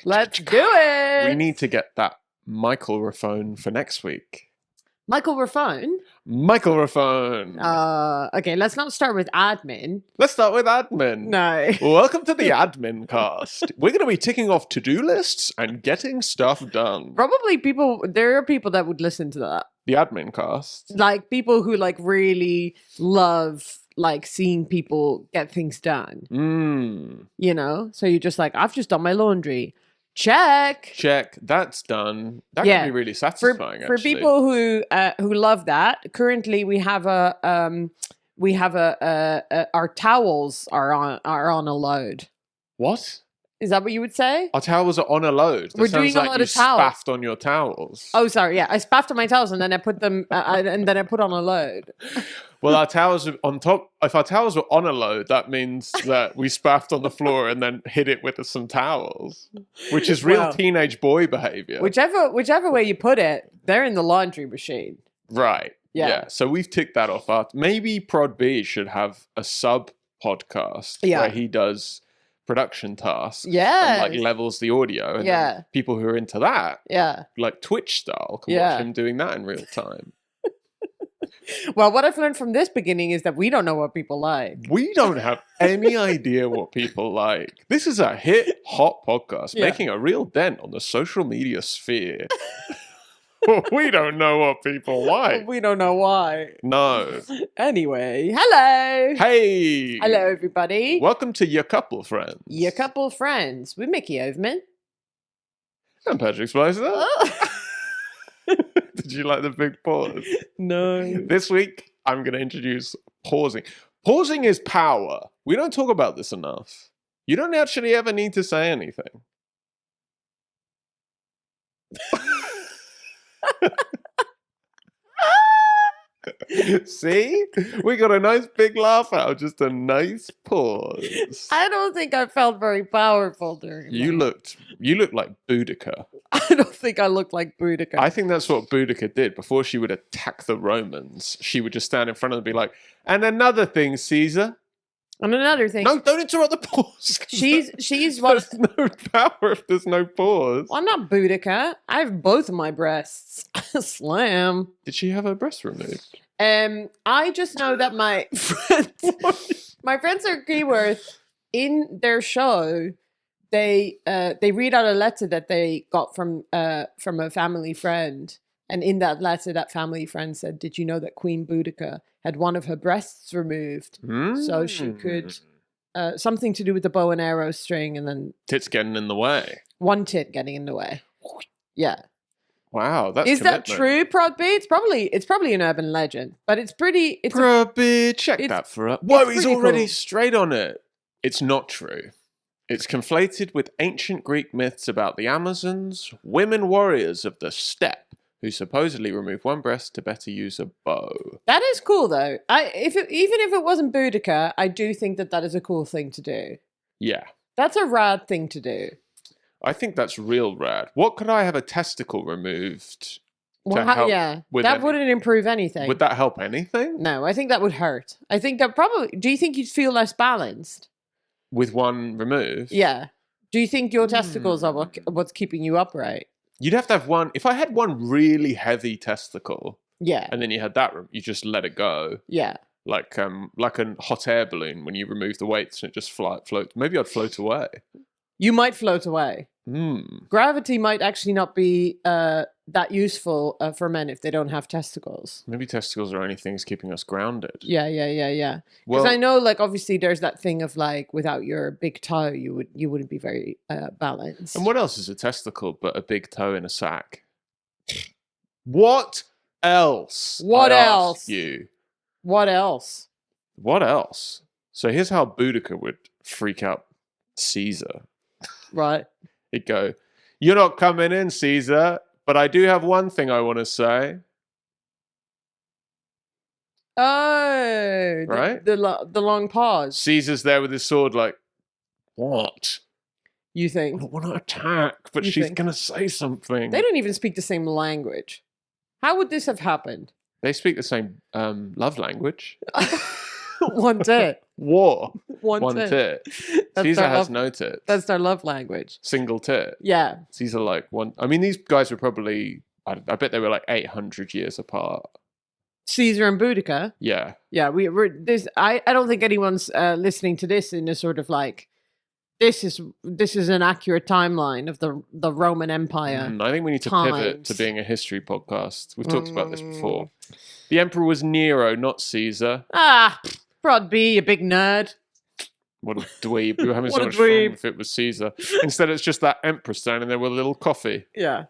Let's do it. We need to get that microphone for next week. Microphone? Microphone. Okay, let's not start with admin. Let's start with admin. No. Welcome to the admin cast. We're going to be ticking off to-do lists and getting stuff done. Probably there are people that would listen to that. The admin cast. Like people who like really love like seeing people get things done. You know? So you're just like, I've just done my laundry. Check. That's done. That can be really satisfying. For people who love that. Currently, we have our towels are on a load. What? Is that what you would say? Our towels are on a load. We're doing a lot of towels. Spaffed on your towels. Oh, sorry. Yeah, I spaffed on my towels and then I put them and then I put on a load. Well, our towels are on top. If our towels were on a load, that means that we spaffed on the floor and then hit it with some towels, which is real teenage boy behavior. Whichever way you put it, they're in the laundry machine. Right. Yeah. So we've ticked that off. Maybe Prod B should have a sub podcast where he does production tasks and like levels the audio, and then people who are into that, like Twitch style, can watch him doing that in real time. Well, what I've learned from this beginning is that we don't know what people like. We don't have any idea what people like. This is a hot podcast making a real dent on the social media sphere. We don't know what people like. We don't know why. No. Anyway, hello. Hey. Hello, everybody. Welcome to Your Couple Friends. Your Couple Friends with Mickey Overman. I'm Patrick Spicer. Oh. Did you like the big pause? No. This week, I'm going to introduce pausing. Pausing is power. We don't talk about this enough. You don't actually ever need to say anything. See? We got a nice big laugh out. Just a nice pause. I don't think I felt very powerful during You looked like Boudica. I don't think I looked like Boudica. I think that's what Boudica did. Before she would attack the Romans, she would just stand in front of them and be like, and another thing, Caesar. And another thing. No, don't interrupt the pause. She's what? There's no power if there's no pause. Well, I'm not Boudica. I have both of my breasts. Slam. Did she have her breast removed? I just know that my friends are Keyworth in their show. They read out a letter that they got from a family friend, and in that letter, that family friend said, "Did you know that Queen Boudica had one of her breasts removed so she could something to do with the bow and arrow string, and then tits getting in the way, one tit getting in the way." Yeah. Wow, that's is that true, Prod B? It's probably an urban legend, but it's pretty. Prod B, check that for us. Whoa, he's already straight on it. It's not true. It's conflated with ancient Greek myths about the Amazons, women warriors of the steppe, who supposedly remove one breast to better use a bow. That is cool, though. Even if it wasn't Boudica, I do think that is a cool thing to do. Yeah. That's a rad thing to do. I think that's real rad. What could I have a testicle removed well, to help with that wouldn't improve anything. Would that help anything? No, I think that would hurt. I think that probably... Do you think you'd feel less balanced? With one removed? Yeah. Do you think your testicles are what's keeping you upright? You'd have to have one... If I had one really heavy testicle... Yeah. And then you had that... You just let it go. Yeah. Like a hot air balloon when you remove the weights and it just floats. Maybe I'd float away. You might float away. Gravity might actually not be that useful for men if they don't have testicles. Maybe testicles are only things keeping us grounded. Yeah. Because I know, like, obviously there's that thing of like, without your big toe, you wouldn't be very balanced. And what else is a testicle but a big toe in a sack? What else? What else? Ask you. What else? What else? So here's how Boudica would freak out Caesar. Right. He'd go, "You're not coming in, Caesar, but I do have one thing I want to say." Oh, right? The long pause. Caesar's there with his sword like, what? You think? I don't want to attack, but she's going to say something. They don't even speak the same language. How would this have happened? They speak the same love language. One tit. War. One tit. That's Caesar their has love- no tits. That's their love language. Single tit. Yeah. Caesar like one. I mean, these guys were probably. I bet they were like 800 years apart. Caesar and Boudica. Yeah. Yeah, we're this. I don't think anyone's listening to this in a sort of like this is an accurate timeline of the Roman Empire. I think we need to pivot to being a history podcast. We've talked about this before. The emperor was Nero, not Caesar. Prod B, you big nerd. What a dweeb. We were having so What a much fun dweeb. if it was Caesar. Instead, it's just that emperor standing there with a little coffee. Yeah.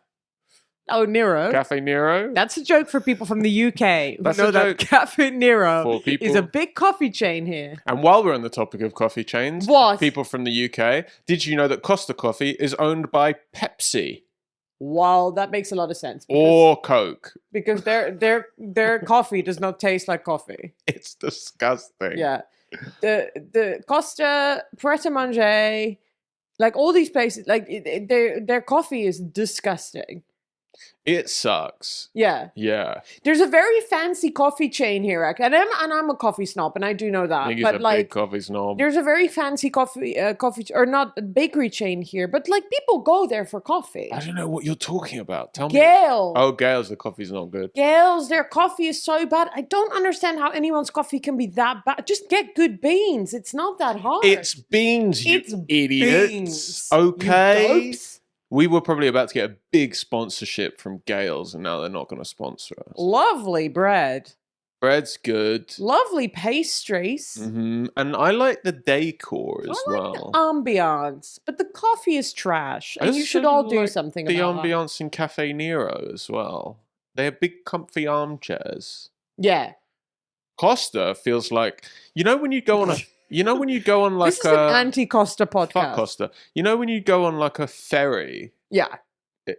Oh, Nero. Cafe Nero. That's a joke for people from the UK who That's know a that joke Cafe Nero for people. is a big coffee chain here. And while we're on the topic of coffee chains, people from the UK, did you know that Costa Coffee is owned by Pepsi? Well, that makes a lot of sense. Or Coke. Because their coffee does not taste like coffee. It's disgusting. Yeah. The Costa, Pret a Manger, like all these places, like their coffee is disgusting. It sucks. Yeah. Yeah. There's a very fancy coffee chain here, and I'm a coffee snob, and I do know that. He's but a like, big coffee snob. there's a very fancy coffee or not bakery chain here, but like people go there for coffee. I don't know what you're talking about. Tell me. Gale. Oh, Gale's, the coffee's not good. Gale's, their coffee is so bad. I don't understand how anyone's coffee can be that bad. Just get good beans. It's not that hard. It's beans, you idiots. Beans, okay. you dopes. We were probably about to get a big sponsorship from Gale's, and now they're not going to sponsor us. Lovely bread. Bread's good. Lovely pastries. And I like the decor as well. The ambiance, but the coffee is trash, I and you also should all do like something the about ambiance in Cafe Nero as well. They have big, comfy armchairs. that. Yeah. Costa feels like when you go on a. When you go on like This is an anti-Costa podcast. Fuck Costa. When you go on like a ferry. Yeah.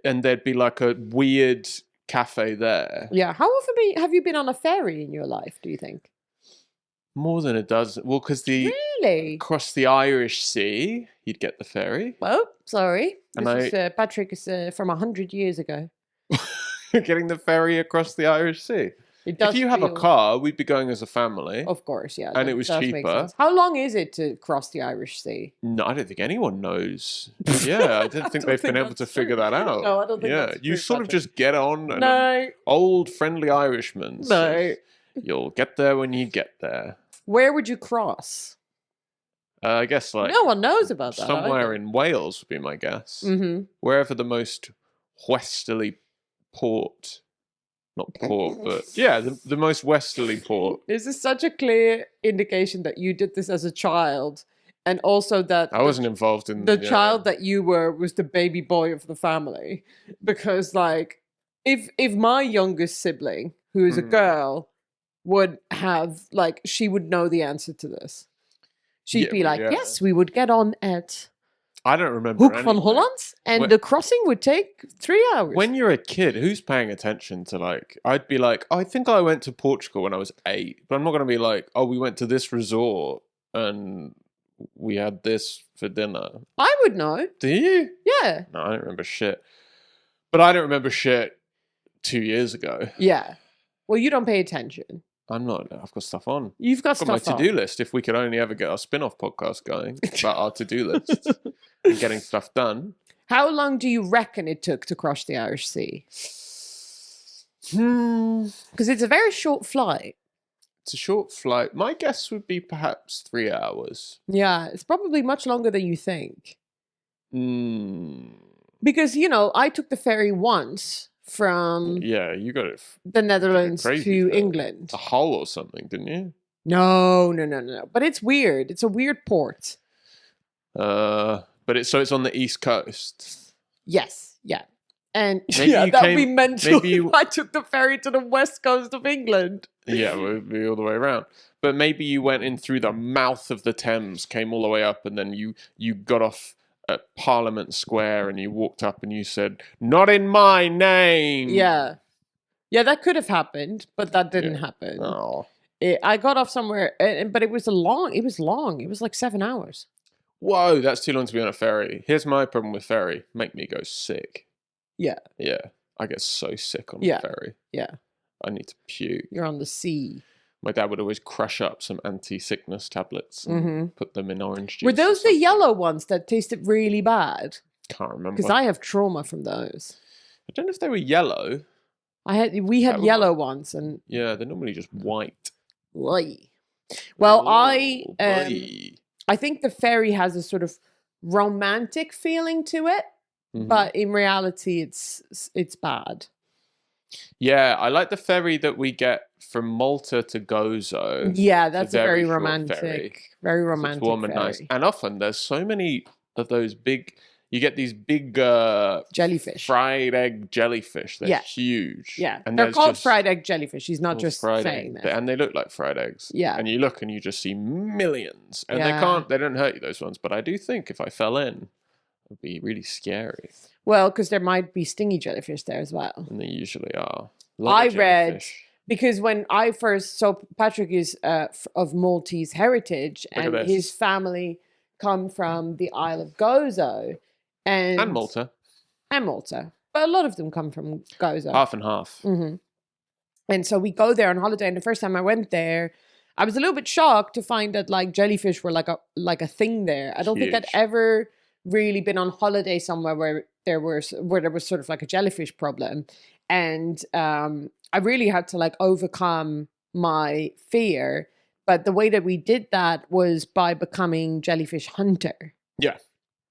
And there'd be like a weird cafe there. Yeah. How often have you been on a ferry in your life, do you think? More than a dozen. Well, because Really? across the Irish Sea, you'd get the ferry. Well, sorry. And Patrick is from 100 years ago. Getting the ferry across the Irish Sea. It does if you have a car, we'd be going as a family. Of course, yeah. And it was cheaper. How long is it to cross the Irish Sea? No, I don't think anyone knows. Yeah, I don't think they've been able to figure that out. No, I don't think that's you true, sort of Patrick. just get on. And No. Old friendly Irishman. No. You'll get there when you get there. Where would you cross? I guess like No one knows about that. somewhere in Wales would be my guess. Mm-hmm. Wherever the most westerly port. Not port, but yeah, the most westerly port. This is such a clear indication that you did this as a child, and also that I wasn't involved in the child that you were was the baby boy of the family. Because like, if my youngest sibling, who is a girl, would have like, she would know the answer to this. She'd be like, yes, we would get on at I don't remember Hoek van Holland, and the crossing would take 3 hours. When you're a kid, who's paying attention to like? I'd be like, I think I went to Portugal when I was 8, but I'm not going to be like, oh, we went to this resort and we had this for dinner. I would know. Do you? Yeah. No, I don't remember shit. But I don't remember shit 2 years ago. Yeah. Well, you don't pay attention. I'm not. I've got stuff on. You've got I've got stuff my to-do list. If we could only ever get our spin-off podcast going about our to-do list and getting stuff done. How long do you reckon it took to cross the Irish Sea? Because it's a very short flight. It's a short flight. My guess would be perhaps 3 hours. Yeah, it's probably much longer than you think. Mm. Because, I took the ferry once from Yeah, you got it. the Netherlands Crazy to though. England. A Hull or something, didn't you? No. But it's weird. It's a weird port. But it's on the East Coast. Yes, yeah. And Maybe yeah, you that would be came- mental maybe you- if I took the ferry to the west coast of England. Yeah, it would be all the way around. But maybe you went in through the mouth of the Thames, came all the way up, and then you got off at Parliament Square and you walked up and you said, "Not in my name." Yeah. Yeah, that could have happened, but that didn't happen. Oh. I got off somewhere, but it was long. It was like 7 hours. Whoa, that's too long to be on a ferry. Here's my problem with ferry. Make me go sick. Yeah. Yeah. I get so sick on Yeah. a ferry. Yeah. I need to puke. You're on the sea. My dad would always crush up some anti-sickness tablets and put them in orange juice. Were those the yellow ones that tasted really bad? Can't remember. Because I have trauma from those. I don't know if they were yellow. We had yellow ones, and yeah, they're normally just white. Well, I think the fairy has a sort of romantic feeling to it, but in reality, it's bad. Yeah, I like the ferry that we get from Malta to Gozo. Yeah, that's a very romantic, very romantic. It's warm and ferry. nice. And often there's so many of those big. You get these big jellyfish, fried egg jellyfish. They're huge. Yeah, and they're called fried egg jellyfish. He's not just saying that. And they look like fried eggs. Yeah, and you look and you just see millions. And they don't hurt you, those ones. But I do think if I fell in, it'd be really scary. Well, because there might be stingy jellyfish there as well. And they usually are. I read, because when I first, so Patrick is of Maltese heritage, and his family come from the Isle of Gozo. And Malta. But a lot of them come from Gozo. Half and half. And so we go there on holiday. And the first time I went there, I was a little bit shocked to find that like jellyfish were like a thing there. I don't think I'd ever really been on holiday somewhere where there was sort of like a jellyfish problem. And I really had to like overcome my fear. But the way that we did that was by becoming jellyfish hunter. Yeah.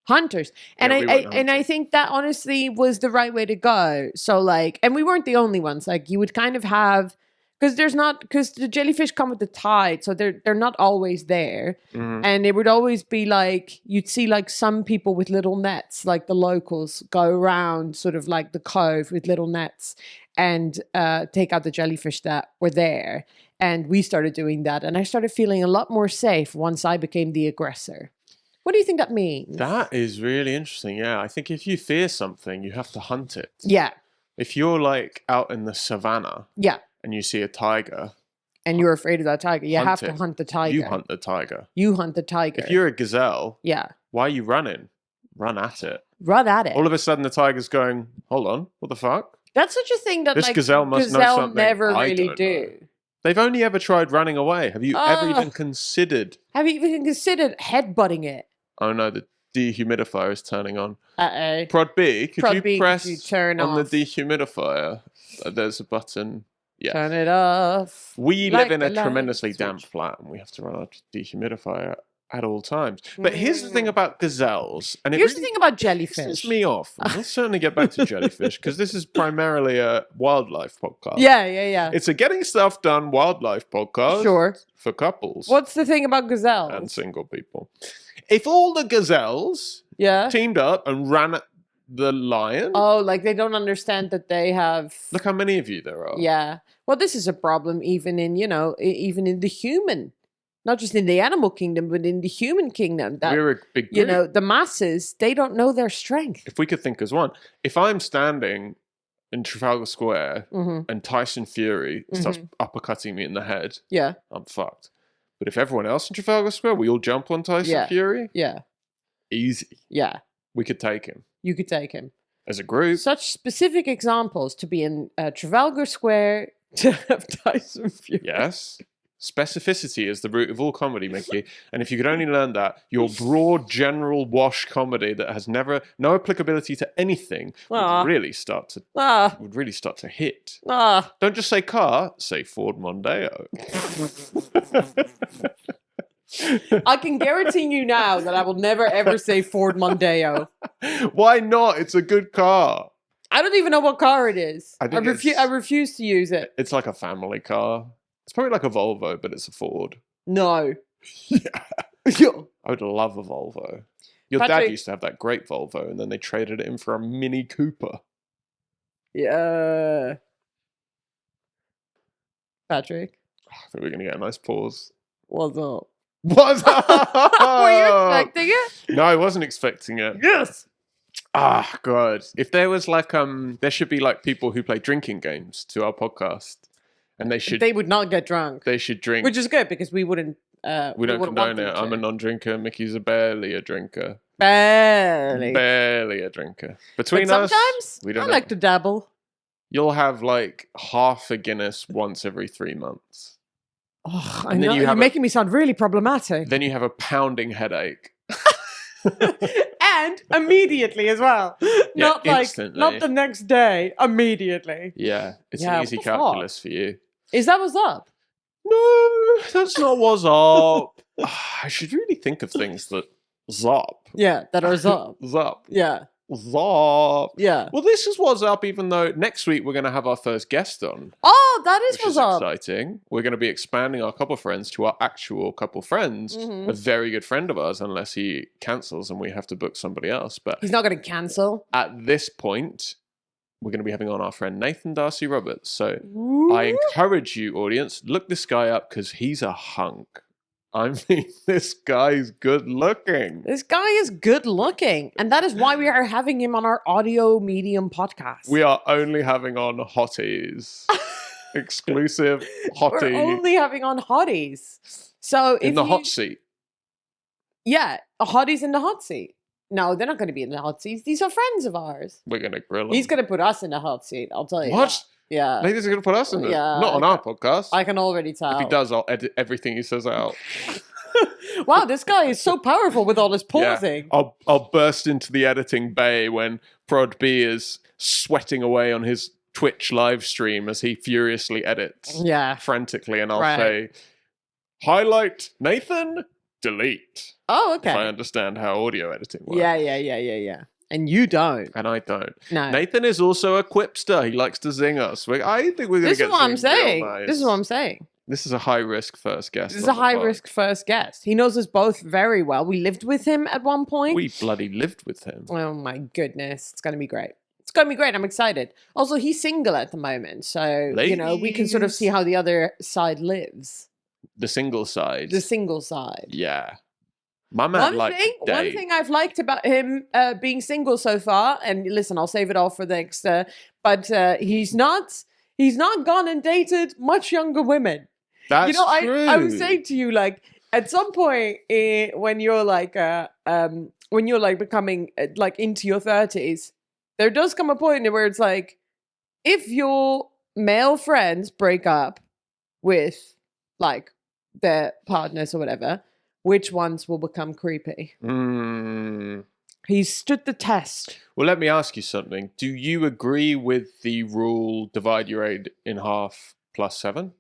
Hunters. And I think that honestly was the right way to go. So like, and we weren't the only ones. Like you would kind of have, because the jellyfish come with the tide, so they're not always there. And it would always be like, you'd see like some people with little nets, like the locals go around sort of like the cove with little nets and take out the jellyfish that were there. And we started doing that. And I started feeling a lot more safe once I became the aggressor. What do you think that means? That is really interesting. Yeah, I think if you fear something, you have to hunt it. Yeah. If you're like out in the savannah, and you see a tiger, and you're afraid of that tiger, you have to hunt the tiger. You hunt the tiger. You hunt the tiger. If you're a gazelle, why are you running? Run at it. Run at it. All of a sudden, the tiger's going, "Hold on, what the fuck?" That's such a thing that this like gazelle must know something never really do. Know. They've only ever tried running away. Have you ever even considered? Have you even considered headbutting it? Oh no, the dehumidifier is turning on. Uh-oh. Prod B, could you press turn on off the dehumidifier? There's a button. Yeah. Turn it off. We live in a tremendously damp flat, and we have to run our dehumidifier at all times. But here's the thing about gazelles. And here's the thing about jellyfish. Pisses me off. We'll certainly get back to jellyfish, because this is primarily a wildlife podcast. Yeah. It's a getting stuff done wildlife podcast. Sure. For couples. What's the thing about gazelles? And single people. If all the gazelles teamed up and ran at the lion. Oh, like they don't understand that they have. Look how many of you there are. Yeah. Well, this is a problem even in the human, not just in the animal kingdom, but in the human kingdom. That, we're a big group. The masses, they don't know their strength. If we could think as one. If I'm standing in Trafalgar Square and Tyson Fury starts uppercutting me in the head, I'm fucked. But if everyone else in Trafalgar Square, we all jump on Tyson Fury? Yeah. Easy. Yeah. We could take him. You could take him. As a group. Such specific examples to be in Trafalgar Square to have Tyson Fury. Yes. Specificity is the root of all comedy, Mickey. And if you could only learn that, your broad, general wash comedy that has no applicability to anything would really start to hit. Don't just say car, say Ford Mondeo. I can guarantee you now that I will never ever say Ford Mondeo. Why not? It's a good car. I don't even know what car it is. I refuse to use it. It's like a family car. It's probably like a Volvo, but it's a Ford. No. Yeah. I would love a Volvo. Your dad used to have that great Volvo, and then they traded it in for a Mini Cooper. Yeah. Patrick? I think we're going to get a nice pause. What's up? What's up? Were you expecting it? No, I wasn't expecting it. Yes. Ah, God. If there was like, there should be like people who play drinking games to our podcast. And they would not get drunk. They should drink. Which is good because we wouldn't. We don't condone it. I'm a non-drinker. Mickey's barely a drinker. Barely a drinker. Between us, sometimes we don't. I like to dabble. You'll have like half a Guinness once every 3 months. Oh, I know. You're making me sound really problematic. Then you have a pounding headache. And immediately as well. Not the next day, immediately. Yeah, it's an easy calculus for you. Is that what's up? No, that's not what's up. I should really think of things that zop. Yeah, that are zop. Zop. Yeah. Zop. Yeah. Well, this is what's up, even though next week we're going to have our first guest on. Oh, that is what's up. Exciting. We're going to be expanding our couple friends to our actual couple friends. Mm-hmm. A very good friend of ours, unless he cancels and we have to book somebody else. But he's not going to cancel. At this point, we're going to be having on our friend Nathan Darcy Roberts. So I encourage you, audience, look this guy up because he's a hunk. I mean, this guy's good looking. This guy is good looking. And that is why we are having him on our audio medium podcast. We are only having on hotties. Exclusive hottie. We're only having on hotties. So in the hot seat. Yeah, hotties in the hot seat. No, they're not going to be in the hot seats. These are friends of ours. We're going to grill them. He's going to put us in the hot seat, I'll tell you. What? That. Yeah. Nathan's going to put us in it. Yeah. Not on our podcast. I can already tell. If he does, I'll edit everything he says out. Wow, this guy is so powerful with all his pausing. Yeah. I'll burst into the editing bay when Prod B is sweating away on his Twitch live stream as he furiously edits. Yeah. Frantically, and I'll say, highlight Nathan, delete. Oh, okay. If I understand how audio editing works. Yeah. And you don't. And I don't. No. Nathan is also a quipster. He likes to zing us. I think we're going to get what I'm saying. Nice. This is what I'm saying. This is a high-risk first guest. This is a high-risk first guest. He knows us both very well. We lived with him at one point. We bloody lived with him. Oh, my goodness. It's going to be great. It's going to be great. I'm excited. Also, he's single at the moment. So, we can sort of see how the other side lives. The single side. The single side. Yeah. My man one thing I've liked about him being single so far, and listen, I'll save it all for the next, but he's not gone and dated much younger women. That's true. I was saying to you, like, at some point when you're becoming like into your 30s, there does come a point where it's like, if your male friends break up with like their partners or whatever, which ones will become creepy? He's stood the test. Well, let me ask you something. Do you agree with the rule divide your age in half plus 7?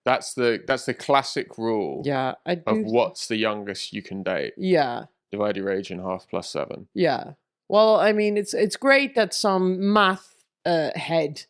That's the classic rule. Yeah, I do. Of what's the youngest you can date. Yeah. Divide your age in half plus 7. Yeah. Well, I mean, it's great that some math head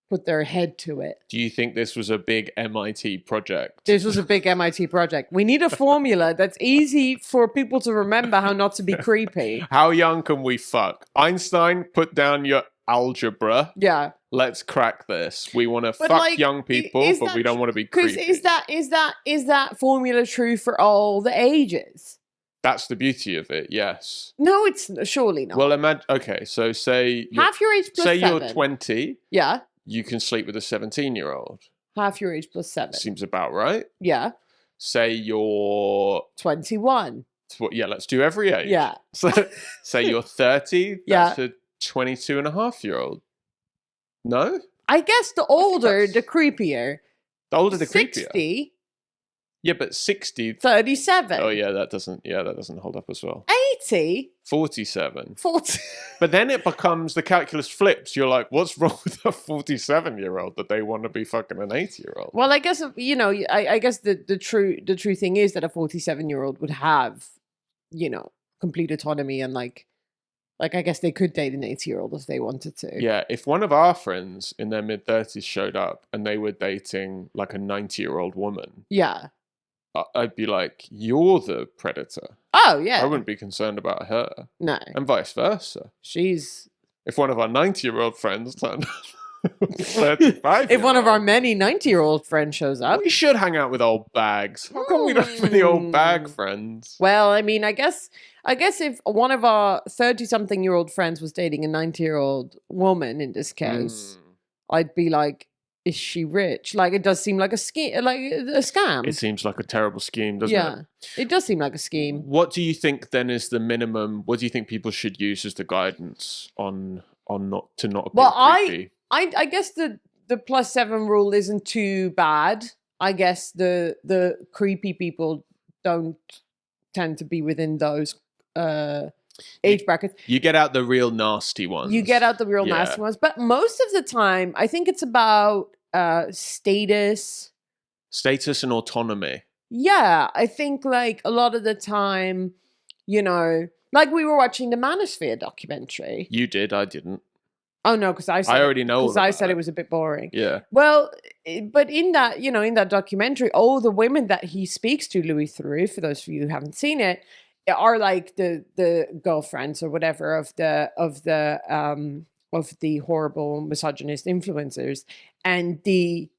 put their head to it. Do you think this was a big MIT project? This was a big MIT project. We need a formula that's easy for people to remember how not to be creepy. How young can we fuck? Einstein, put down your algebra. Yeah. Let's crack this. We want to fuck young people, but we don't want to be creepy. Is that formula true for all the ages? That's the beauty of it, yes. No, it's surely not. Well, imagine. Okay, so say half your age plus 7. Say you're 20. Yeah. You can sleep with a 17-year-old. Half your age plus 7. Seems about right. Yeah. Say you're 21. Yeah, let's do every age. Yeah. So, say you're 30. That's a 22-and-a-half-year-old. No? I guess the older, the creepier. The older, the 60, creepier. Yeah, but 60. 37. Oh, yeah, that doesn't hold up as well. 80. 47. 40. But then it becomes, the calculus flips. You're like, what's wrong with a 47-year-old that they want to be fucking an 80-year-old? Well, I guess, I guess the true thing is that a 47-year-old would have, complete autonomy and like I guess they could date an 80-year-old if they wanted to. Yeah, if one of our friends in their mid-30s showed up and they were dating like a 90-year-old woman. Yeah. I'd be like, you're the predator. Oh, yeah. I wouldn't be concerned about her. No. And vice versa. If one of our 90-year-old friends turned 35. If one of our many 90-year-old friends shows up. We should hang out with old bags. How come we don't have any old bag friends? Well, I mean, I guess if one of our 30-something-year-old friends was dating a 90-year-old woman in this case, I'd be like, is she rich? Like, it does seem like a scam. It seems like a terrible scheme, doesn't it? Yeah, it does seem like a scheme. What do you think then is the minimum? What do you think people should use as the guidance on not appear creepy? I guess the +7 rule isn't too bad. I guess the creepy people don't tend to be within those age brackets. You get out the real nasty ones. You get out the real nasty ones. But most of the time, I think it's about status. Status and autonomy. Yeah, I think like a lot of the time, you know, like we were watching the Manosphere documentary. You did, I didn't. Oh no, because I already know. Because I said it was a bit boring. Yeah. Well, but in that, you know, in that documentary, all the women that he speaks to, Louis Theroux, for those of you who haven't seen it, are like the girlfriends or whatever of the horrible misogynist influencers, and the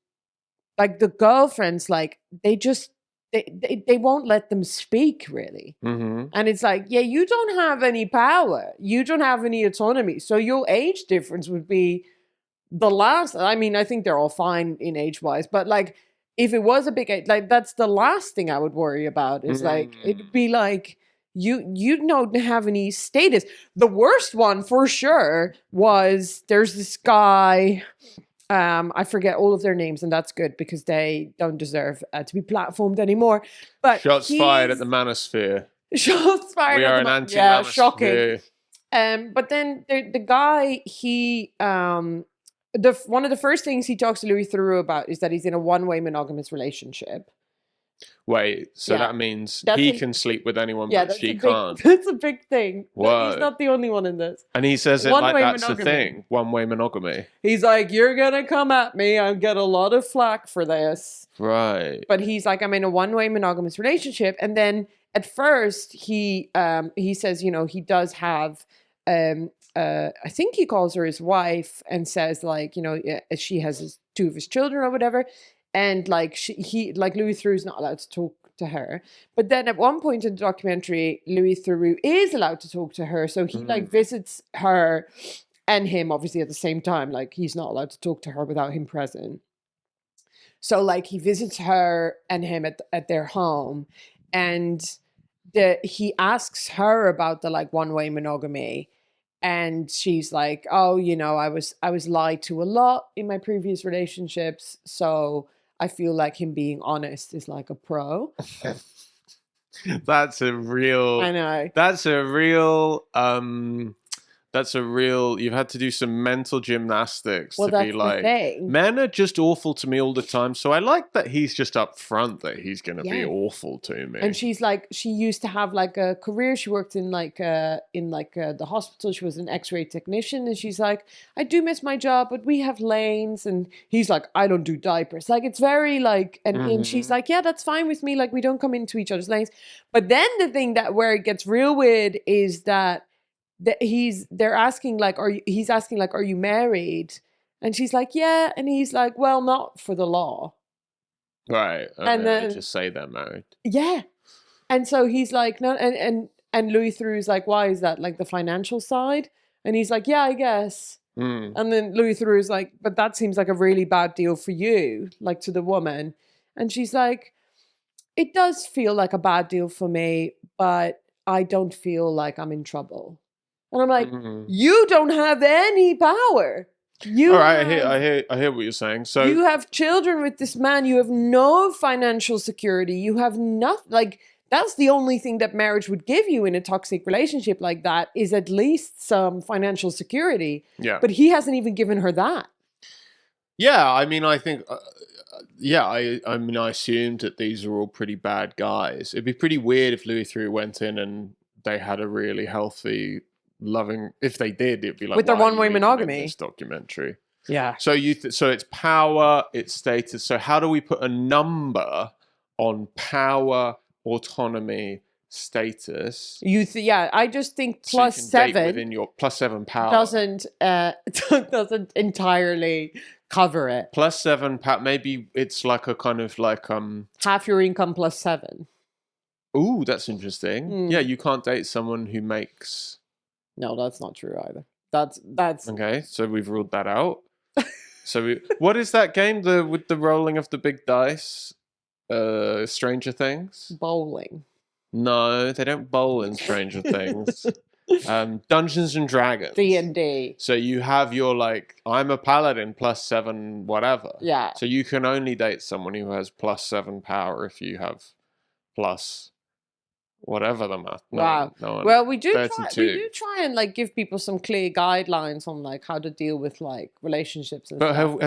girlfriends, like they won't let them speak, really. Mm-hmm. And it's like, yeah, you don't have any power. You don't have any autonomy. So your age difference would be the last. I mean, I think they're all fine in age-wise. But like, if it was a big age, like that's the last thing I would worry about. Is like, it'd be like, you don't have any status. The worst one for sure was there's this guy... I forget all of their names, and that's good because they don't deserve to be platformed anymore. But shots fired at the Manosphere. Shots fired. We are an anti-Manosphere. Yeah, shocking. But then the guy, he one of the first things he talks to Louis Theroux about is that he's in a one-way monogamous relationship. Wait, so that means he can sleep with anyone, but she can't. That's a big thing. Whoa. He's not the only one in this. And he says it like that's the thing. One-way monogamy. He's like, you're going to come at me. I'll get a lot of flack for this. Right. But he's like, I'm in a one-way monogamous relationship. And then at first he says, you know, he does have... I think he calls her his wife and says like, you know, she has two of his children or whatever. And like Louis Theroux is not allowed to talk to her. But then at one point in the documentary, Louis Theroux is allowed to talk to her. So he like visits her and him obviously at the same time. Like he's not allowed to talk to her without him present. So like he visits her and him at their home, and he asks her about the like one-way monogamy. And she's like, oh, you know, I was lied to a lot in my previous relationships. So I feel like him being honest is like a pro. That's a real... I know. That's a real... You've had to do some mental gymnastics to be like... Thing. Men are just awful to me all the time. So I like that he's just upfront that he's going to be awful to me. And she's like, she used to have like a career. She worked in the hospital. She was an X-ray technician. And she's like, I do miss my job, but we have lanes. And he's like, I don't do diapers. Like, it's very like... And she's like, yeah, that's fine with me. Like, we don't come into each other's lanes. But then the thing where it gets real weird is that he's asking like, are you married? And she's like, yeah. And he's like, well, not for the law. Right. And then just say they're married. Yeah. And so he's like, no. And Louis Theroux is like, why is that? Like the financial side? And he's like, yeah, I guess. And then Louis Theroux is like, but that seems like a really bad deal for you, like to the woman. And she's like, it does feel like a bad deal for me, but I don't feel like I'm in trouble. And I'm like, you don't have any power. All right, I hear what you're saying. So you have children with this man. You have no financial security. You have nothing. Like, that's the only thing that marriage would give you in a toxic relationship like that, is at least some financial security. Yeah. But he hasn't even given her that. Yeah, I mean, I think... I mean, I assumed that these are all pretty bad guys. It'd be pretty weird if Louis Theroux went in and they had a really healthy... loving, if they did, it'd be like, with their one-way monogamy. This documentary. Yeah. So so it's power, it's status. So how do we put a number on power, autonomy, status? I just think so plus 7 within your plus 7 power doesn't entirely cover it. Plus 7 power. Maybe it's like a kind of like half your income plus 7. Ooh, that's interesting. Yeah, you can't date someone who makes... No, that's not true either. That's okay. So we've ruled that out. So what is that game? With the rolling of the big dice? Stranger Things? Bowling. No, they don't bowl in Stranger Things. Dungeons and Dragons. D&D. So you have your like, I'm a paladin +7 whatever. Yeah. So you can only date someone who has +7 power if you have plus whatever the math. Wow. No, well, we do 32. try and like give people some clear guidelines on like how to deal with like relationships and But stuff.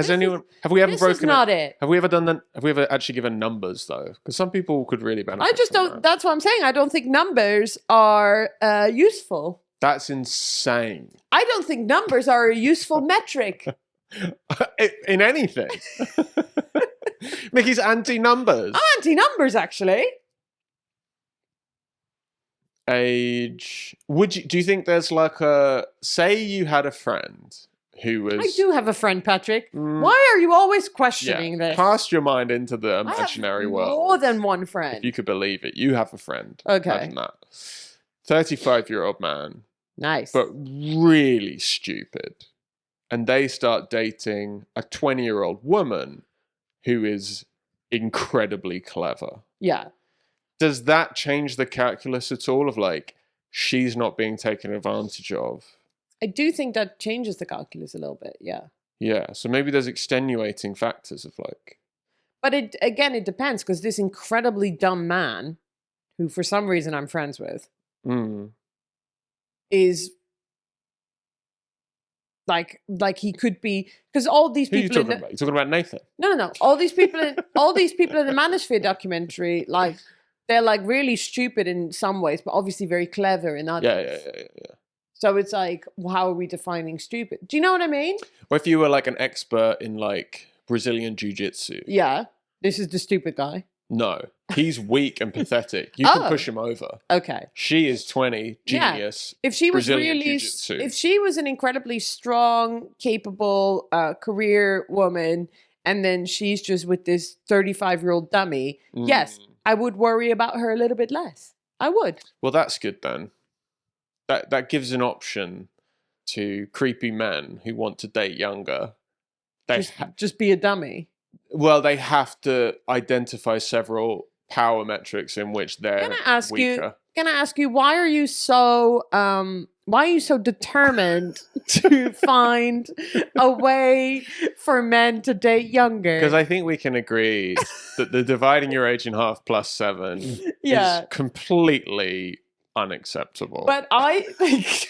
have we ever This broken is not it. Have we ever done that? Have we ever actually given numbers though? Because some people could really benefit. I just from don't. that. That's what I'm saying. I don't think numbers are useful. That's insane. I don't think numbers are a useful metric. In anything. Mickey's anti-numbers. I'm anti-numbers, actually. Age. Do you think there's like say you had a friend who was... I do have a friend, Patrick. Why are you always questioning this? Cast your mind into the imaginary world. More than one friend. If you could believe it. You have a friend. Okay. Imagine that. 35-year-old man. Nice. But really stupid. And they start dating a 20-year-old woman who is incredibly clever. Yeah. Does that change the calculus at all of like, she's not being taken advantage of? I do think that changes the calculus a little bit, yeah. Yeah, so maybe there's extenuating factors of like... But it depends, because this incredibly dumb man, who for some reason I'm friends with, is like he could be, because all these people... Who are you talking about? You're talking about Nathan? No. All these people in the Manosphere documentary, like, they're like really stupid in some ways, but obviously very clever in others. Yeah. So it's like, how are we defining stupid? Do you know what I mean? Or if you were like an expert in like Brazilian jiu-jitsu. Yeah. This is the stupid guy. No. He's weak and pathetic. You can push him over. Okay. She is 20, genius. Yeah. If she was Brazilian really, jiu-jitsu. if she was an incredibly strong, capable career woman, and then she's just with this 35-year-old dummy, yes, I would worry about her a little bit less. I would. Well, that's good then. That gives an option to creepy men who want to date younger. Just be a dummy. Well, they have to identify several power metrics in which they're weaker. Can I ask you, why are you so determined to find a way for men to date younger? Because I think we can agree that the dividing your age in half +7 is completely unacceptable. But I think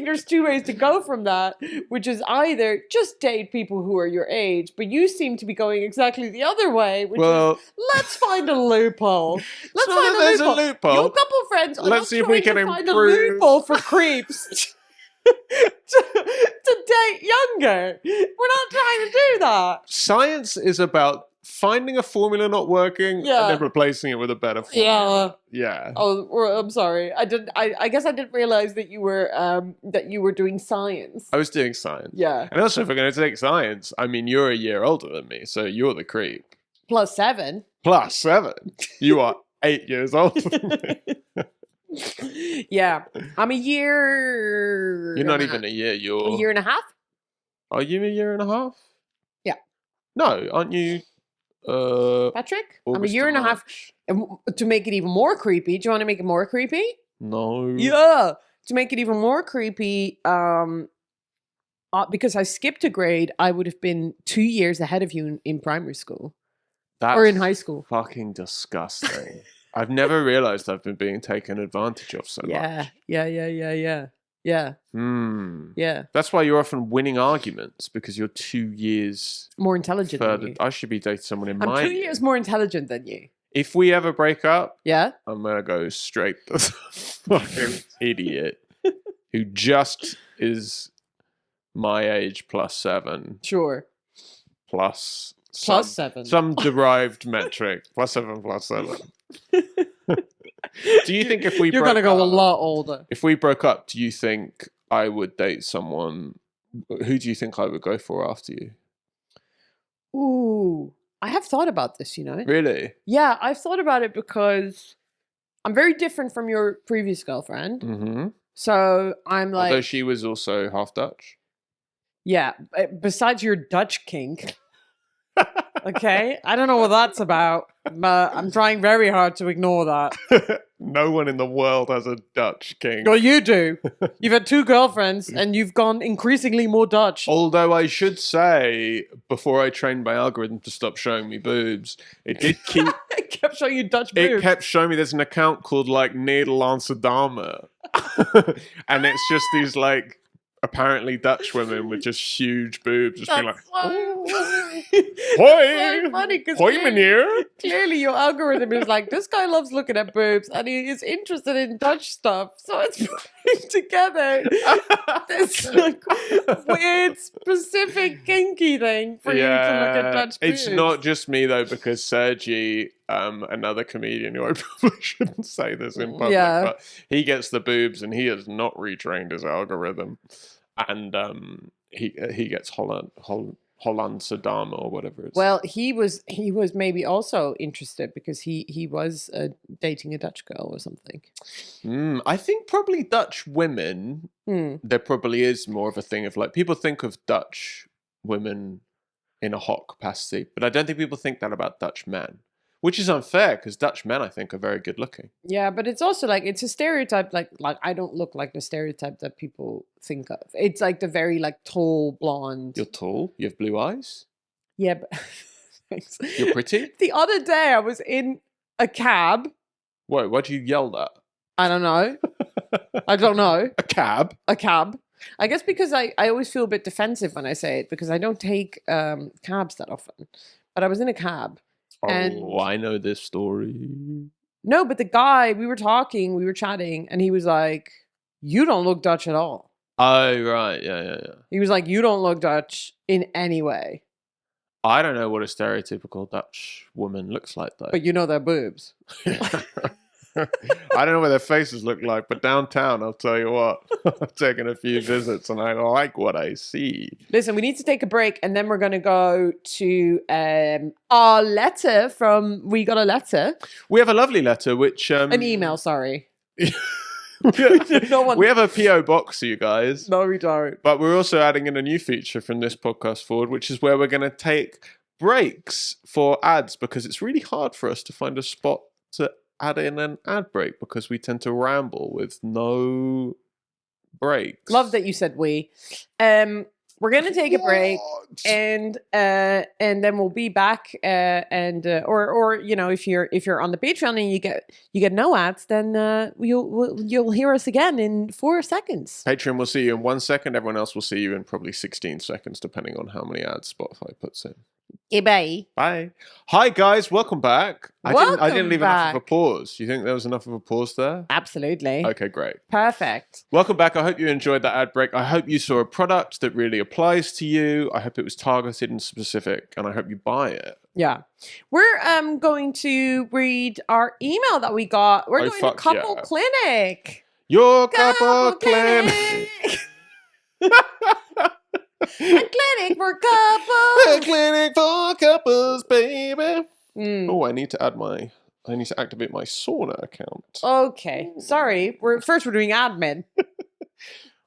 there's two ways to go from that, which is either just date people who are your age, but you seem to be going exactly the other way, which is let's find a loophole. Let's find a loophole. Your couple friends. Let's see if we can find a loophole for creeps to date younger. We're not trying to do that. Science is about finding a formula not working and then replacing it with a better formula. Yeah. Oh, I'm sorry. I guess I didn't realize that you were doing science. I was doing science. Yeah. And also, if we're going to take science, I mean, you're a year older than me, so you're the creep. +7. +7. You are 8 years older than me. Yeah. I'm a year... You're not even a year. You're... A year and a half? Are you a year and a half? Yeah. No, aren't you... Patrick? I'm a year and a half. To make it even more creepy, do you want to make it more creepy? No. Yeah. To make it even more creepy, because I skipped a grade, I would have been 2 years ahead of you in primary school. Or in high school. Fucking disgusting. I've never realized I've been being taken advantage of so much. Yeah. Yeah. Yeah. That's why you're often winning arguments, because you're 2 years more intelligent further. than you. I should be dating someone in I'm my 2 years more intelligent than you. If we ever break up, I'm gonna go straight to the fucking idiot who just is my age +7. Sure. Plus 7. Some derived metric. +7. Do you think if we You're going to go a lot older. If we broke up, do you think I would date someone? Who do you think I would go for after you? Ooh, I have thought about this, you know. Really? Yeah, I've thought about it because I'm very different from your previous girlfriend. Mm-hmm. So I'm like... Although she was also half Dutch. Yeah, besides your Dutch kink. Okay, I don't know what that's about, but I'm trying very hard to ignore that. No one in the world has a Dutch king. Well, you do. You've had 2 girlfriends and you've gone increasingly more Dutch. Although I should say, before I trained my algorithm to stop showing me boobs, it did keep... It kept showing you Dutch boobs. It kept showing me there's an account called like Nederlandse Dame. And it's just these like apparently Dutch women with just huge boobs just being like, hoi, so funny because hoi meneer. Clearly your algorithm is like, this guy loves looking at boobs and he is interested in Dutch stuff. So it's putting together this like weird, specific, kinky thing for you to look at Dutch boobs. It's not just me though, because Sergi, another comedian who I probably shouldn't say this in public, but he gets the boobs and he has not retrained his algorithm. And he gets Hollandse Dame or whatever it's. Well, he was maybe also interested because he was dating a Dutch girl or something. I think probably Dutch women, there probably is more of a thing of like, people think of Dutch women in a hot capacity, but I don't think people think that about Dutch men. Which is unfair because Dutch men, I think, are very good looking. Yeah, but it's also like, it's a stereotype. Like I don't look like the stereotype that people think of. It's like the very like tall blonde. You're tall. You have blue eyes. Yeah, but thanks. You're pretty. The other day I was in a cab. Wait, why'd you yell that? I don't know. I don't know. A cab. A cab. I guess because I always feel a bit defensive when I say it because I don't take cabs that often. But I was in a cab. Oh, I know this story. No, but the guy, we were chatting, and he was like, you don't look Dutch at all. Oh, right. Yeah. He was like, you don't look Dutch in any way. I don't know what a stereotypical Dutch woman looks like, though. But you know their boobs. I don't know what their faces look like, but downtown, I'll tell you what, I've taken a few visits and I like what I see. Listen, we need to take a break and then we're going to go to our letter from We Got a Letter. We have a lovely letter, which... an email, sorry. We have a P.O. box, you guys. No, we don't. But we're also adding in a new feature from this podcast forward, which is where we're going to take breaks for ads because it's really hard for us to find a spot to add in an ad break because we tend to ramble with no breaks. Love that you said we. We're gonna take a break and then we'll be back or you know if you're on the Patreon and you get no ads, then you'll hear us again in 4 seconds. Patreon will see you in 1 second. Everyone else will see you in probably 16 seconds, depending on how many ads Spotify puts in. Bye. Bye. Hi guys, welcome back. I didn't leave enough of a pause. Do you think there was enough of a pause there? Absolutely. Okay, great. Perfect. Welcome back. I hope you enjoyed that ad break. I hope you saw a product that really applies to you. I hope it was targeted and specific, and I hope you buy it. Yeah. We're going to read our email that we got. We're doing a couple clinic. Your couple clinic. A clinic for couples. A clinic for couples, baby. Oh, I need to activate my sauna account. Okay. Sorry. We're doing admin.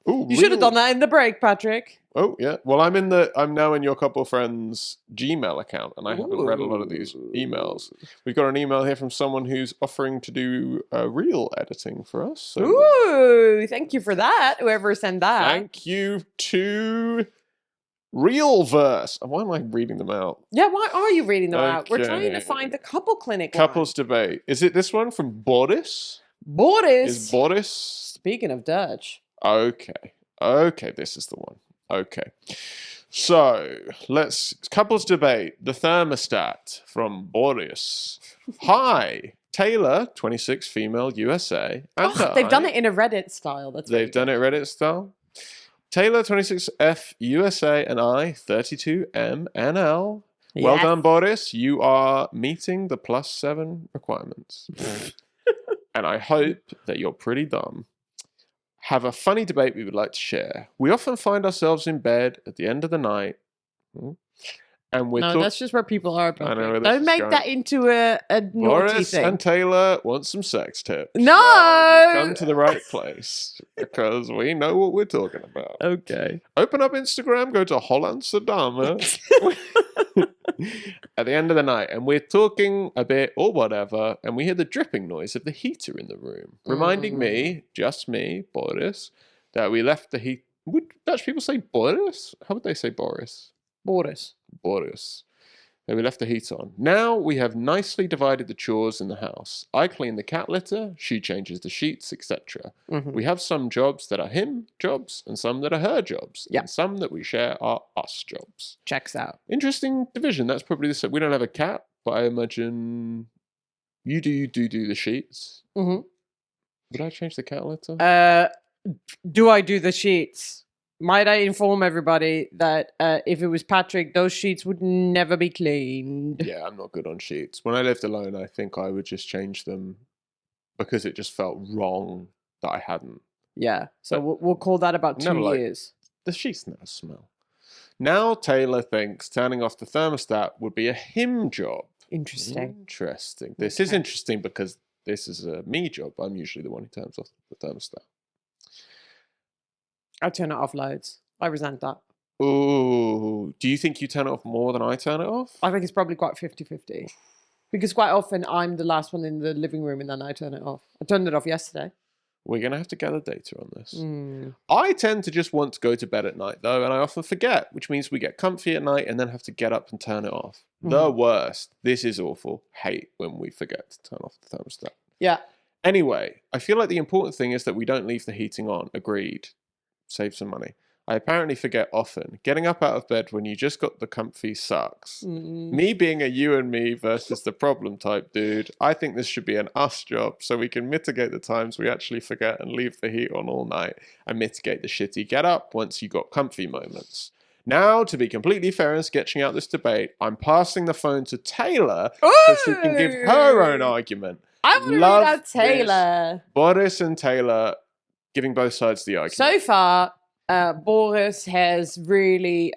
Ooh, you should have done that in the break, Patrick. Oh, yeah. Well, I'm now in your couple friends Gmail account, and I haven't read a lot of these emails. We've got an email here from someone who's offering to do reel editing for us. So ooh, thank you for that, whoever sent that. Thank you to Realverse. Why am I reading them out? Yeah, why are you reading them out? We're trying to find the couple clinic Couples debate. Is it this one from Boris? Boris? Is Boris? Speaking of Dutch. Okay, this is the one. Okay. So, couples debate. The thermostat from Boris. Hi, Taylor, 26, female, USA. And they've done it in a Reddit style. They've done it Reddit style. Taylor, 26F, USA, and I, 32M, NL. Yes. Well done, Boris. You are meeting the +7 requirements. And I hope that you're pretty dumb. Have a funny debate we would like to share. We often find ourselves in bed at the end of the night. And that's just where people are. I know don't make that into a naughty Boris thing. And Taylor want some sex tips. No! Well, come to the right place because we know what we're talking about. Okay. Open up Instagram, go to Hollandse Dame. at the end of the night, and we're talking a bit or whatever, and we hear the dripping noise of the heater in the room, reminding me, just me, Boris, that we left the heat. Would Dutch people say Boris? How would they say Boris? Boris. That we left the heat on. Now we have nicely divided the chores in the house. I clean the cat litter, she changes the sheets, etc. We have some jobs that are him jobs and some that are her jobs. Yeah. And some that we share are us jobs. Checks out. Interesting division. That's probably the. We don't have a cat, but I imagine you do the sheets. Would I change the cat litter? Do I do the sheets? Might I inform everybody that if it was Patrick, those sheets would never be cleaned. Yeah, I'm not good on sheets. When I lived alone, I think I would just change them because it just felt wrong that I hadn't. Yeah, so we'll call that about 2 years. The sheets never smell. Now Taylor thinks turning off the thermostat would be a him job. Interesting. This is interesting because this is a me job. I'm usually the one who turns off the thermostat. I turn it off loads. I resent that. Oh, do you think you turn it off more than I turn it off? I think it's probably quite 50-50. Because quite often I'm the last one in the living room and then I turn it off. I turned it off yesterday. We're going to have to gather data on this. I tend to just want to go to bed at night, though, and I often forget, which means we get comfy at night and then have to get up and turn it off. The worst. This is awful. Hate when we forget to turn off the thermostat. Yeah. Anyway, I feel like the important thing is that we don't leave the heating on. Agreed. Save some money. I apparently forget often. Getting up out of bed when you just got the comfy sucks. Me being a you and me versus the problem type dude, I think this should be an us job so we can mitigate the times we actually forget and leave the heat on all night and mitigate the shitty get up once you got comfy moments. Now, to be completely fair in sketching out this debate, I'm passing the phone to Taylor so she can give her own argument. I want to read out Taylor. Boris and Taylor giving both sides the argument. So far, Boris has really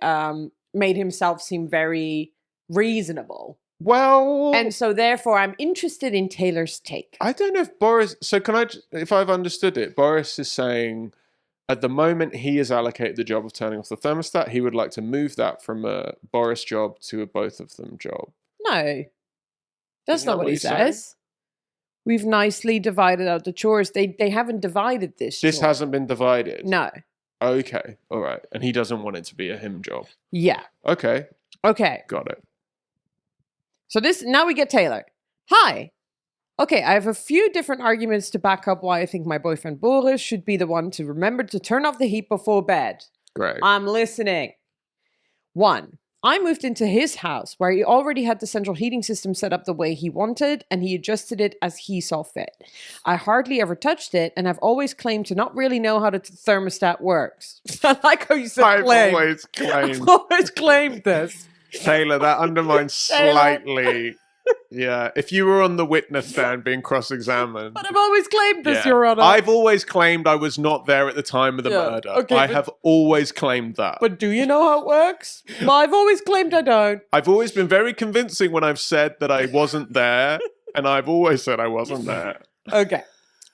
made himself seem very reasonable. Well... And so therefore, I'm interested in Taylor's take. I don't know if Boris... So can I... If I've understood it, Boris is saying at the moment he is allocated the job of turning off the thermostat, he would like to move that from a Boris job to a both of them job. No. That's not what he says. We've nicely divided out the chores. They haven't divided this. This hasn't been divided? No. Okay. All right. And he doesn't want it to be a him job? Yeah. Okay. Got it. So now we get Taylor. Hi. Okay, I have a few different arguments to back up why I think my boyfriend Boris should be the one to remember to turn off the heat before bed. Great. I'm listening. 1. I moved into his house where he already had the central heating system set up the way he wanted and he adjusted it as he saw fit. I hardly ever touched it and I've always claimed to not really know how the thermostat works. I like how you said claim. I've always claimed this. Taylor, that undermines slightly. Yeah, if you were on the witness stand being cross-examined. But I've always claimed this, Your Honor. I've always claimed I was not there at the time of the murder. Okay, I have always claimed that. But do you know how it works? Well, I've always claimed I don't. I've always been very convincing when I've said that I wasn't there, and I've always said I wasn't there. Okay.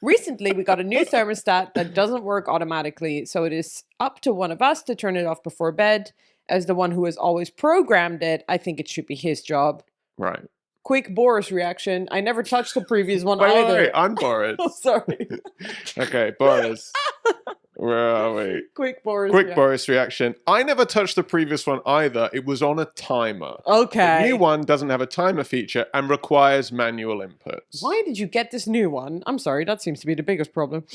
Recently, we got a new thermostat that doesn't work automatically, so it is up to one of us to turn it off before bed. As the one who has always programmed it, I think it should be his job. Right. Quick Boris reaction. I never touched the previous one either. Wait, I'm Boris. Oh, sorry. Okay, Boris. Where are we? Quick Boris Boris reaction. I never touched the previous one either. It was on a timer. Okay. The new one doesn't have a timer feature and requires manual inputs. Why did you get this new one? I'm sorry, that seems to be the biggest problem.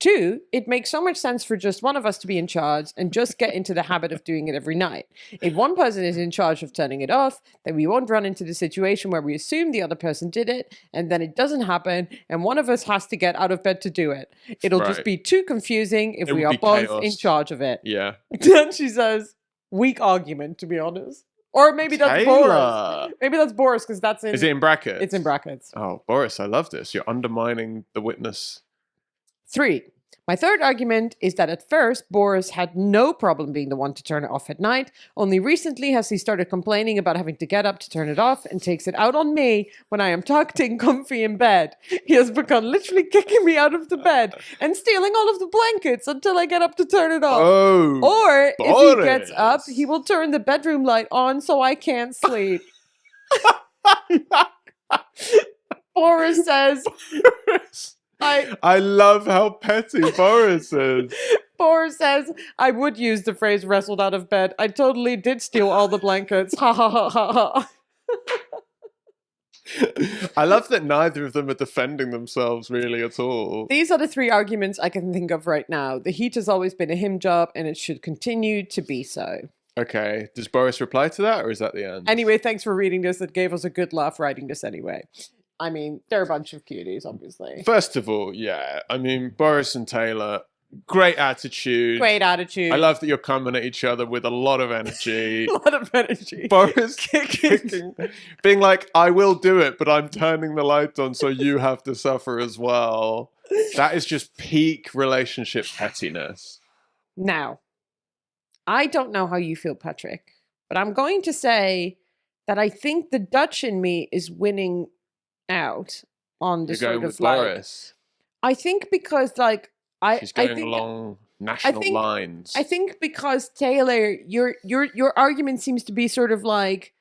2, it makes so much sense for just one of us to be in charge and just get into the habit of doing it every night. If one person is in charge of turning it off, then we won't run into the situation where we assume the other person did it and then it doesn't happen and one of us has to get out of bed to do it. It'll just be too confusing if we are both in charge of it. Yeah. Then she says, weak argument, to be honest. Or maybe that's Boris. Maybe that's Boris because that's in... Is it in brackets? It's in brackets. Oh, Boris, I love this. You're undermining the witness. 3, My third argument is that at first, Boris had no problem being the one to turn it off at night. Only recently has he started complaining about having to get up to turn it off and takes it out on me when I am tucked in comfy in bed. He has begun literally kicking me out of the bed and stealing all of the blankets until I get up to turn it off. Oh, or Boris. If he gets up, he will turn the bedroom light on so I can't sleep. Boris says... I love how petty Boris is. Boris says, I would use the phrase wrestled out of bed. I totally did steal all the blankets. Ha ha ha ha ha. I love that neither of them are defending themselves really at all. These are the 3 arguments I can think of right now. The heat has always been a him job and it should continue to be so. Okay. Does Boris reply to that or is that the end? Anyway, thanks for reading this. It gave us a good laugh writing this anyway. I mean, they're a bunch of cuties, obviously. First of all, yeah. I mean, Boris and Taylor, great attitude. Great attitude. I love that you're coming at each other with a lot of energy. A lot of energy. Boris kicking, being like, I will do it, but I'm turning the light on so you have to suffer as well. That is just peak relationship pettiness. Now, I don't know how you feel, Patrick, but I'm going to say that I think the Dutch in me is winning out on the You're sort going of with like... Boris. I think because She's going along national lines. I think because Taylor, your argument seems to be sort of like,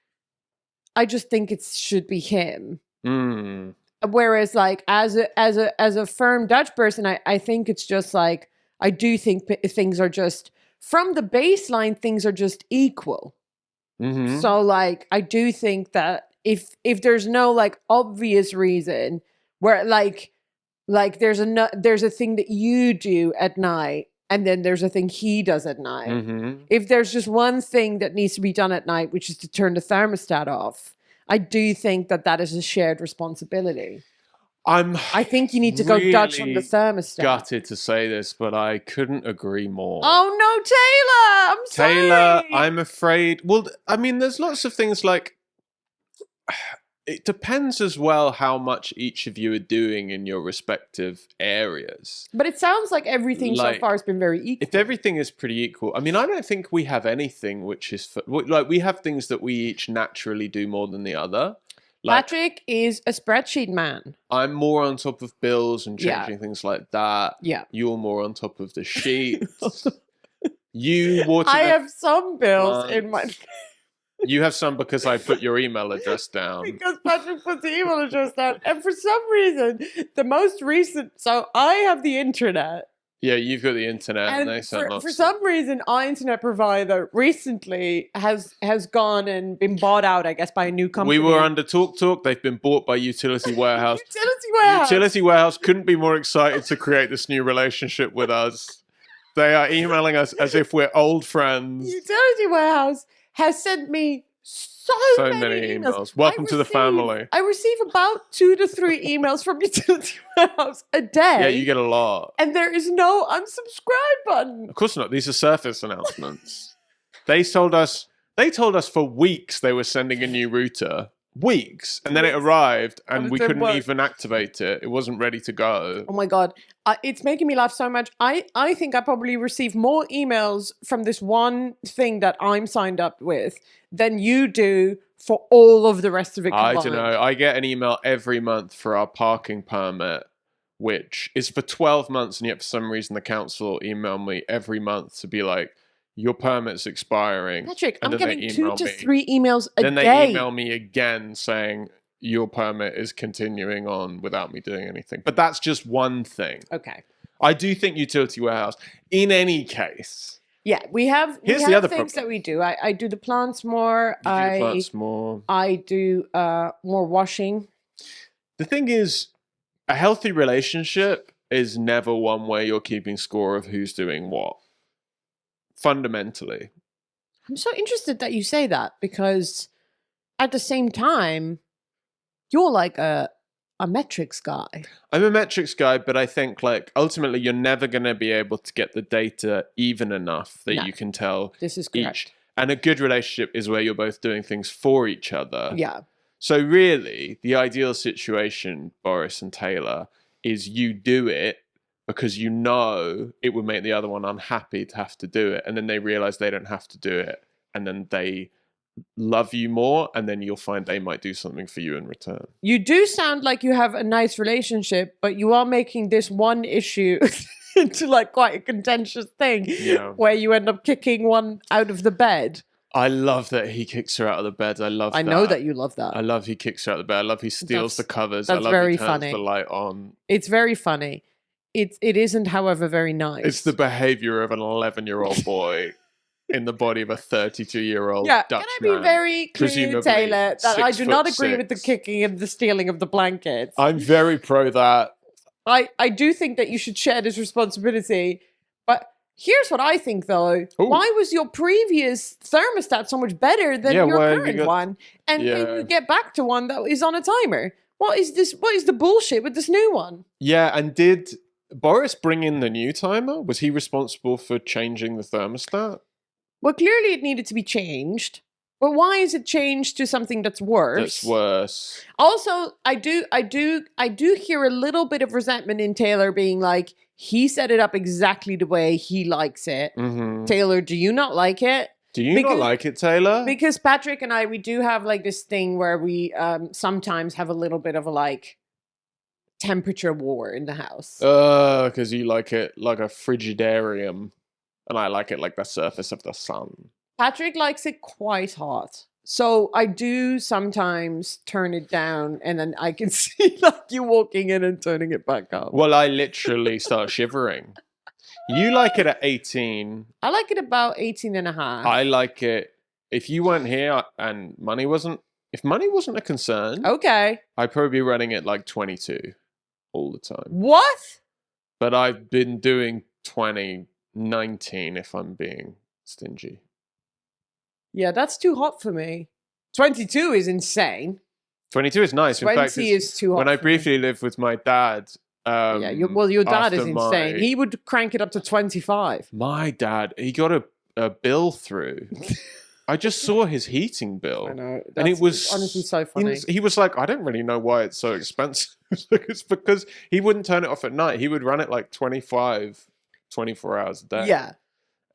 I just think it should be him. Mm. Whereas like as a firm Dutch person, I think it's just like, I do think things are just, from the baseline, things are just equal. Mm-hmm. So like, I do think that if there's no like obvious reason where like there's a thing that you do at night and then there's a thing he does at night. Mm-hmm. If there's just one thing that needs to be done at night, which is to turn the thermostat off, I do think that is a shared responsibility. I think you need to go Dutch on the thermostat. Gutted to say this, but I couldn't agree more. Oh no, Taylor! I'm sorry. Taylor, I'm afraid. Well, I mean, there's lots of things like. It depends as well how much each of you are doing in your respective areas. But it sounds like everything so far has been very equal. If everything is pretty equal, I mean, I don't think we have anything which is like we have things that we each naturally do more than the other. Like, Patrick is a spreadsheet man. I'm more on top of bills and changing things like that. Yeah. You're more on top of the sheets. You water. I have some bills in my. You have some because I put your email address down. Because Patrick put the email address down. And for some reason, the most recent... So I have the internet. Yeah, you've got the internet. And they sent for some reason, our internet provider recently has gone and been bought out, I guess, by a new company. We were under Talk. They've been bought by Utility Warehouse. Utility Warehouse couldn't be more excited to create this new relationship with us. They are emailing us as if we're old friends. Utility Warehouse has sent me so many emails. Welcome to the family. I receive about 2 to 3 emails from Utility Warehouse a day. Yeah, you get a lot. And there is no unsubscribe button. Of course not. These are Surface announcements. They told us for weeks they were sending a new router. Weeks. And then it arrived and we couldn't even activate it. It wasn't ready to go. Oh my God. It's making me laugh so much. I think I probably receive more emails from this one thing that I'm signed up with than you do for all of the rest of it combined. I don't know. I get an email every month for our parking permit, which is for 12 months. And yet for some reason the council email me every month to be like, your permit's expiring. Patrick, and I'm getting 2 to 3 emails a day. Then they email me again saying your permit is continuing on without me doing anything. But that's just one thing. Okay. I do think Utility Warehouse, in any case. Yeah, we have the other things problem. that we do. I do the plants more. I do more washing. The thing is, a healthy relationship is never one where you're keeping score of who's doing what. Fundamentally. I'm so interested that you say that because at the same time, you're like a metrics guy. I'm a metrics guy, but I think like ultimately you're never going to be able to get the data even enough that you can tell this is correct. Each. And a good relationship is where you're both doing things for each other. Yeah. So really, the ideal situation, Boris and Taylor, is you do it, because you know it would make the other one unhappy to have to do it. And then they realize they don't have to do it. And then they love you more, and then you'll find they might do something for you in return. You do sound like you have a nice relationship, but you are making this one issue into like quite a contentious thing where you end up kicking one out of the bed. I love that he kicks her out of the bed. I know that you love that. I love he kicks her out of the bed. I love he steals the covers. That's I love very he turns funny. the light on. It's very funny. It isn't, however, very nice. It's the behavior of an 11-year-old boy in the body of a 32-year-old Dutch man. Can I be very clear, Taylor, that I do not agree with the kicking and the stealing of the blankets. I'm very pro that. I do think that you should share this responsibility, but here's what I think, though. Ooh. Why was your previous thermostat so much better than your current one? And can you get back to one that is on a timer? What is this? What is the bullshit with this new one? Yeah, and did Boris bring in the new timer? Was he responsible for changing the thermostat? Well, clearly it needed to be changed. But why is it changed to something that's worse? That's worse. Also, I do hear a little bit of resentment in Taylor being like, he set it up exactly the way he likes it. Mm-hmm. Taylor, do you not like it? Do you not like it, Taylor? Because Patrick and I, we do have like this thing where we sometimes have a little bit of a like temperature war in the house. Because you like it like a frigidarium. And I like it like the surface of the sun. Patrick likes it quite hot. So I do sometimes turn it down, and then I can see like you walking in and turning it back up. Well, I literally start shivering. You like it at 18. I like it about 18 and a half. I like it. If you weren't here and if money wasn't a concern, okay, I'd probably be running it like 22 all the time. What? But I've been doing 19 if I'm being stingy. Yeah, that's too hot for me. 22 is insane. 22 is nice. 20 in fact, is too hot. When I briefly lived with my dad. Your dad is insane. He would crank it up to 25. My dad, he got a bill through. I just saw his heating bill. I know. And it was honestly so funny. He was like, I don't really know why it's so expensive. It's because he wouldn't turn it off at night. He would run it like 24 hours a day. Yeah.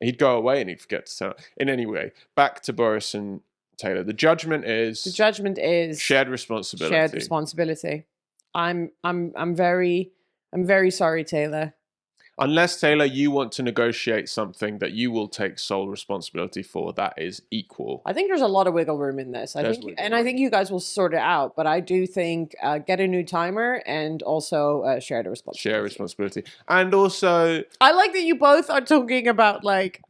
He'd go away and he'd forget to turn it. In any way, back to Boris and Taylor. The judgment is shared responsibility. Shared responsibility. I'm very sorry, Taylor. Unless, Taylor, you want to negotiate something that you will take sole responsibility for, that is equal. I think there's a lot of wiggle room in this. I think you guys will sort it out. But I do think get a new timer and also share the responsibility. Share responsibility. And also... I like that you both are talking about, like,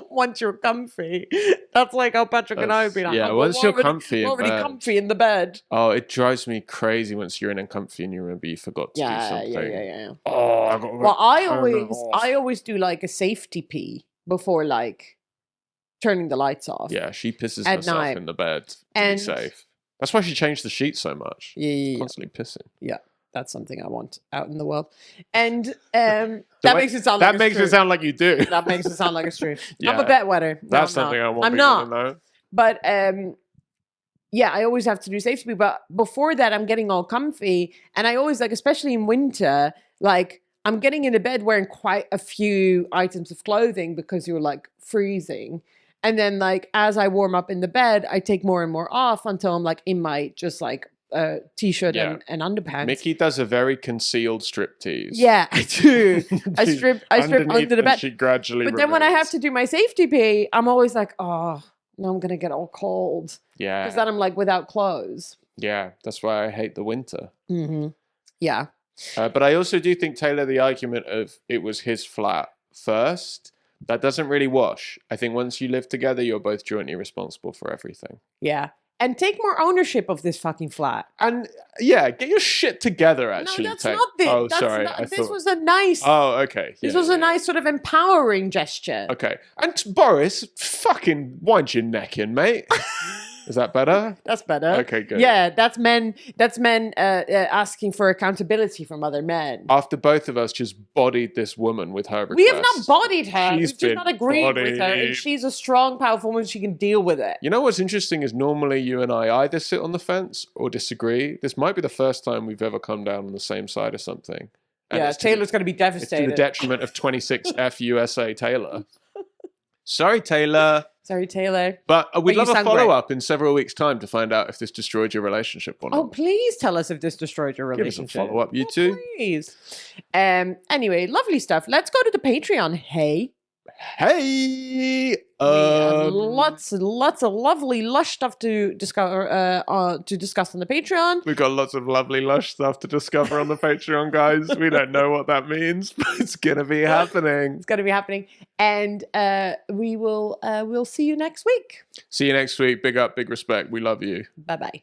once you're comfy. That's like how Patrick and I would be like, yeah, once you're comfy already comfy in the bed. Oh, it drives me crazy once you're in and comfy and you remember you forgot to do something. Yeah. Oh, I got well, I always do like a safety pee before like turning the lights off. Yeah, she pisses herself in the bed to be safe. That's why she changed the sheet so much. Yeah. Constantly pissing. Yeah, that's something I want out in the world. And that makes it sound like it sound like you do. That makes it sound like it's true. Yeah. I'm a bed wetter. No, that's something I want people to know. But yeah, I always have to do safety pee. But before that, I'm getting all comfy. And I always like, especially in winter, like, I'm getting into bed wearing quite a few items of clothing because you're like freezing. And then like as I warm up in the bed, I take more and more off until I'm like in my just like t-shirt and underpants. Mickey does a very concealed striptease. Yeah, I do. I strip under the bed. She gradually But then when I have to do my safety pee, I'm always like, oh, no, I'm going to get all cold. Yeah. Because then I'm like without clothes. Yeah, that's why I hate the winter. Mm-hmm. Yeah. But I also do think, Taylor, the argument of it was his flat first, that doesn't really wash. I think once you live together, you're both jointly responsible for everything. Yeah. And take more ownership of this fucking flat. And yeah, get your shit together, actually. No, that's not this. Oh, sorry. This was a nice... Oh, okay. This was a nice sort of empowering gesture. Okay. And Boris, fucking wind your neck in, mate. Is that better? That's better. Okay, good. Yeah, that's men asking for accountability from other men. After both of us just bodied this woman with her request. We have not bodied her. We've just not agreed with her. And she's a strong, powerful woman. She can deal with it. You know what's interesting is normally you and I either sit on the fence or disagree. This might be the first time we've ever come down on the same side of something. Yeah, Taylor's going to be devastated. It's to the detriment of 26F USA Taylor. Sorry, Taylor. Sorry, Taylor. But we'd love a follow-up great. in several weeks' time to find out if this destroyed your relationship or not. Oh, please tell us if this destroyed your relationship. Give us a follow-up, you two. Please. Anyway, lovely stuff. Let's go to the Patreon. Hey. Hey. Lots of lovely lush stuff to discover to discuss on the Patreon. We've got lots of lovely lush stuff to discover on the Patreon, guys. We don't know what that means, but it's gonna be happening. It's gonna be happening, and we'll see you next week. See you next week. Big up, big respect. We love you. Bye bye.